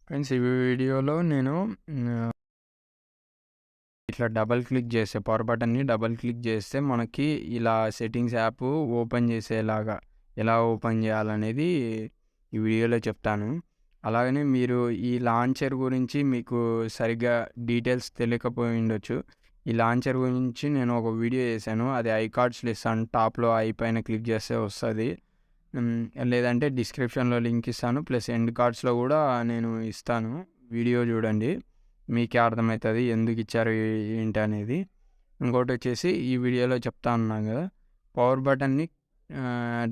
Friends, ఈ వీడియోలో నేను ఇట్లా డబల్ క్లిక్ చేస్తే పవర్ బటన్ని డబల్ క్లిక్ చేస్తే మనకి ఇలా సెట్టింగ్స్ యాప్ ఓపెన్ చేసేలాగా ఎలా ఓపెన్ చేయాలనేది ఈ వీడియోలో చెప్తాను. అలాగనే మీరు ఈ లాంచర్ గురించి మీకు సరిగ్గా డీటెయిల్స్ తెలియకపోయి ఉండొచ్చు. ఈ లాంచర్ గురించి నేను ఒక వీడియో చేశాను. అది ఐకార్డ్స్లో ఇస్తాను. టాప్లో ఐ పైన క్లిక్ చేస్తే వస్తుంది. లేదంటే డిస్క్రిప్షన్లో లింక్ ఇస్తాను. ప్లస్ ఎండ్ కార్డ్స్లో కూడా నేను ఇస్తాను. వీడియో చూడండి, మీకే అర్థమవుతుంది ఎందుకు ఇచ్చారు ఏంటి అనేది. ఇంకోటి వచ్చేసి ఈ వీడియోలో చెప్తా ఉన్నాను కదా, పవర్ బటన్ని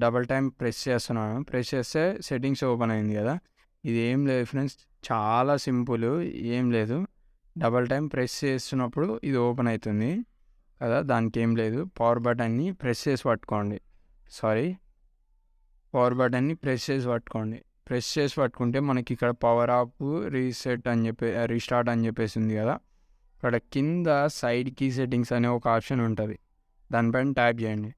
డబల్ టైం ప్రెస్ చేస్తున్నాను. ప్రెస్ చేస్తే సెట్టింగ్స్ ఓపెన్ అయింది కదా. ఇది ఏం లేదు ఫ్రెండ్స్, చాలా సింపుల్, ఏం లేదు. డబల్ టైం ప్రెస్ చేస్తున్నప్పుడు ఇది ఓపెన్ అవుతుంది కదా, దానికి ఏం లేదు. పవర్ బటన్ని ప్రెస్ చేసి పట్టుకోండి. పవర్ బటన్ని ప్రెస్ చేసి పట్టుకోండి. ప్రెస్ చేసి పట్టుకుంటే మనకి ఇక్కడ పవర్ ఆఫ్, రీసెట్ అని చెప్పి రీస్టార్ట్ అని చెప్పేసి ఉంది కదా. ఇక్కడ కింద సైడ్ కీ సెట్టింగ్స్ అనే ఒక ఆప్షన్ ఉంటుంది. దానిపైన ట్యాప్ చేయండి.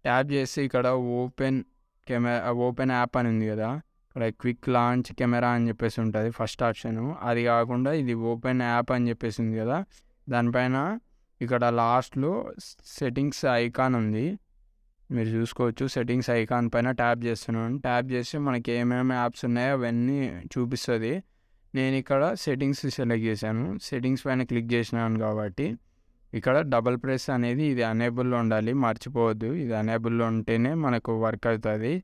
ట్యాప్ చేస్తే ఇక్కడ ఓపెన్ యాప్ అని ఉంది కదా. ఇక్కడ క్విక్ లాంచ్ కెమెరా అని చెప్పేసి ఉంటుంది ఫస్ట్ ఆప్షను. అది కాకుండా ఇది ఓపెన్ యాప్ అని చెప్పేసి ఉంది కదా. దానిపైన ఇక్కడ లాస్ట్లో సెట్టింగ్స్ ఐకాన్ ఉంది, మీరు చూసుకోవచ్చు. సెట్టింగ్స్ ఐకాన్ పైన ట్యాప్ చేస్తున్నాను. ట్యాప్ చేస్తే మనకి ఏమేమి యాప్స్ ఉన్నాయో అవన్నీ చూపిస్తుంది. నేను ఇక్కడ సెట్టింగ్స్ సెలెక్ట్ చేశాను. సెట్టింగ్స్ పైన క్లిక్ చేసినాను కాబట్టి ఇక్కడ డబల్ ప్రెస్ అనేది ఇది అనేబుల్లో ఉండాలి, మర్చిపోవద్దు. ఇది అనేబుల్లో ఉంటేనే మనకు వర్క్ అవుతుంది.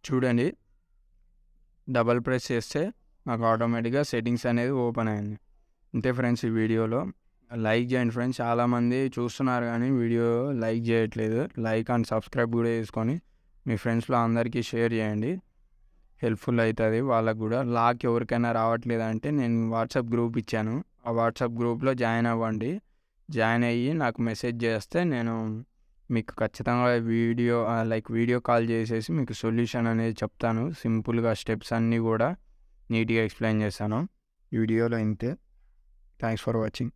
చూడండి, డబల్ ప్రెస్ చేస్తే నాకు ఆటోమేటిక్గా సెట్టింగ్స్ అనేది ఓపెన్ అయింది. అంతే ఫ్రెండ్స్, ఈ వీడియోలో లైక్ చేయండి ఫ్రెండ్స్. చాలామంది చూస్తున్నారు కానీ వీడియో లైక్ చేయట్లేదు. లైక్ అండ్ సబ్స్క్రైబ్ కూడా చేసుకొని మీ ఫ్రెండ్స్లో అందరికీ షేర్ చేయండి, హెల్ప్ఫుల్ అవుతుంది వాళ్ళకు కూడా. లాక్ ఎవరికైనా రావట్లేదంటే నేను వాట్సాప్ గ్రూప్ ఇచ్చాను, ఆ వాట్సాప్ గ్రూప్లో జాయిన్ అవ్వండి. జాయిన్ అయ్యి నాకు మెసేజ్ చేస్తే నేను మీకు ఖచ్చితంగా వీడియో కాల్ చేసేసి మీకు సొల్యూషన్ అనేది చెప్తాను. సింపుల్గా స్టెప్స్ అన్నీ కూడా నీట్గా ఎక్స్ప్లెయిన్ చేస్తాను వీడియోలో. ఇంతే. Thanks for watching.